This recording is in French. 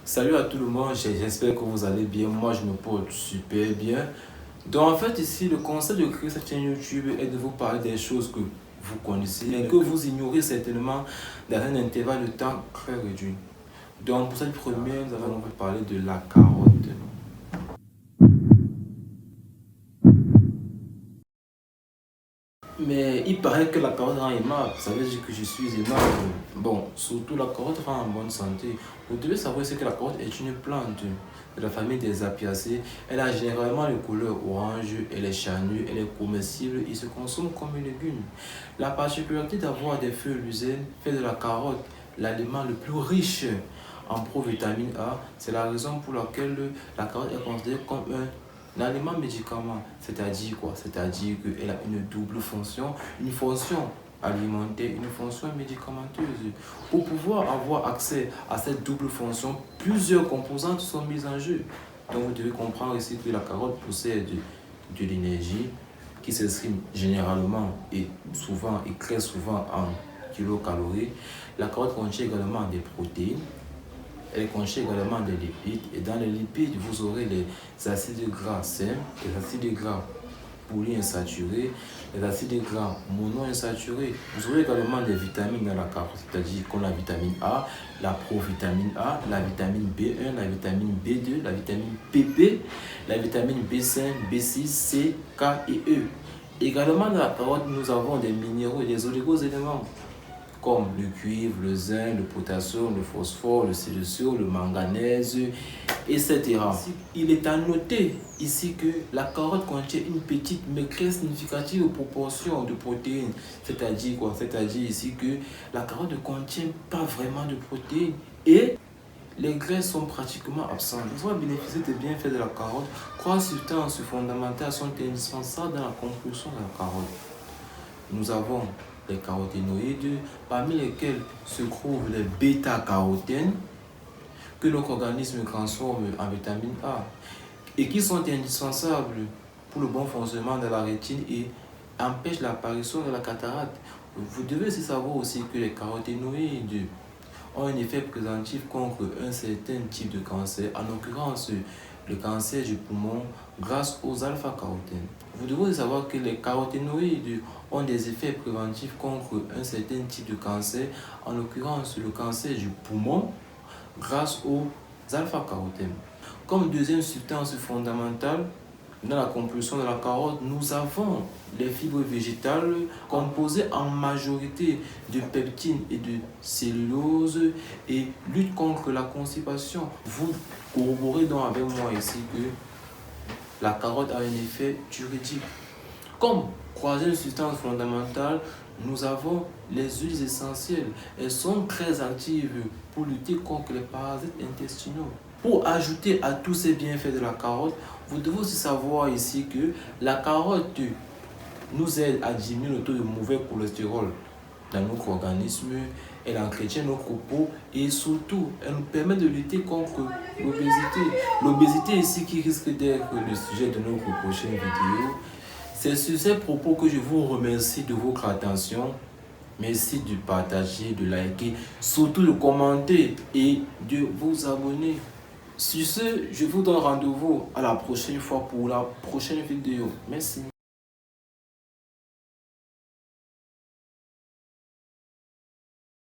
Salut à tout le monde, j'espère que vous allez bien. Moi, je me porte super bien. Donc, en fait, ici, le concept de créer cette chaîne YouTube est de vous parler des choses que vous connaissez et que vous ignorez certainement dans un intervalle de temps très réduit. Donc, pour cette première, nous allons vous parler de la carotte. Mais il paraît que la carotte rend aimable, ça veut dire que je suis aimable. Bon, surtout la carotte rend en bonne santé. Vous devez savoir c'est que la carotte est une plante de la famille des Apiacées. Elle a généralement une couleur orange, elle est charnue, elle est comestible et se consomme comme un légume. La particularité d'avoir des feuilles luisènes fait de la carotte l'aliment le plus riche en provitamine A. C'est la raison pour laquelle la carotte est considérée comme l'aliment médicament, c'est-à-dire quoi? C'est-à-dire qu'elle a une double fonction, une fonction alimentaire, une fonction médicamenteuse. Pour pouvoir avoir accès à cette double fonction, plusieurs composantes sont mises en jeu. Donc vous devez comprendre ici que la carotte possède de l'énergie qui s'exprime généralement et souvent et très souvent en kilocalories. La carotte contient également des protéines. Elle contient également des lipides et dans les lipides, vous aurez les acides gras simples, les acides gras polyinsaturés, les acides gras monoinsaturés. Vous aurez également des vitamines dans la carotte, c'est-à-dire comme la vitamine A, la provitamine A, la vitamine B1, la vitamine B2, la vitamine PP, la vitamine B5, B6, C, K et E. Également dans la carotte, nous avons des minéraux et des oligo-éléments comme le cuivre, le zinc, le potassium, le phosphore, le silicium, le manganèse, etc. Il est à noter ici que la carotte contient une petite mais très significative proportion de protéines. C'est-à-dire quoi? C'est-à-dire ici que la carotte ne contient pas vraiment de protéines et les graisses sont pratiquement absentes. Pour pouvoir bénéficier des bienfaits de la carotte, trois substances fondamentales sont indispensables dans la construction de la carotte. Nous avons les caroténoïdes, parmi lesquels se trouvent les bêta-carotènes que notre organisme transforme en vitamine A et qui sont indispensables pour le bon fonctionnement de la rétine et empêchent l'apparition de la cataracte. Vous devez aussi savoir aussi que les caroténoïdes ont un effet préventif contre un certain type de cancer, en l'occurrence le cancer du poumon grâce aux alpha-carotènes. Vous devez savoir que les caroténoïdes ont des effets préventifs contre un certain type de cancer, en l'occurrence le cancer du poumon grâce aux alpha-carotènes. Comme deuxième substance fondamentale, dans la compulsion de la carotte, nous avons les fibres végétales composées en majorité de peptine et de cellulose et luttent contre la constipation. Vous corroborez donc avec moi ici que la carotte a un effet diurétique. Comme troisième substance fondamentale, nous avons les huiles essentielles. Elles sont très actives pour lutter contre les parasites intestinaux. Pour ajouter à tous ces bienfaits de la carotte, vous devez aussi savoir ici que la carotte nous aide à diminuer le taux de mauvais cholestérol dans notre organisme, elle entretient notre peau et surtout, elle nous permet de lutter contre l'obésité. L'obésité ici qui risque d'être le sujet de notre prochaine vidéo. C'est sur ces propos que je vous remercie de votre attention. Merci de partager, de liker, surtout de commenter et de vous abonner. Sur ce, je vous donne rendez-vous à la prochaine fois pour la prochaine vidéo. Merci.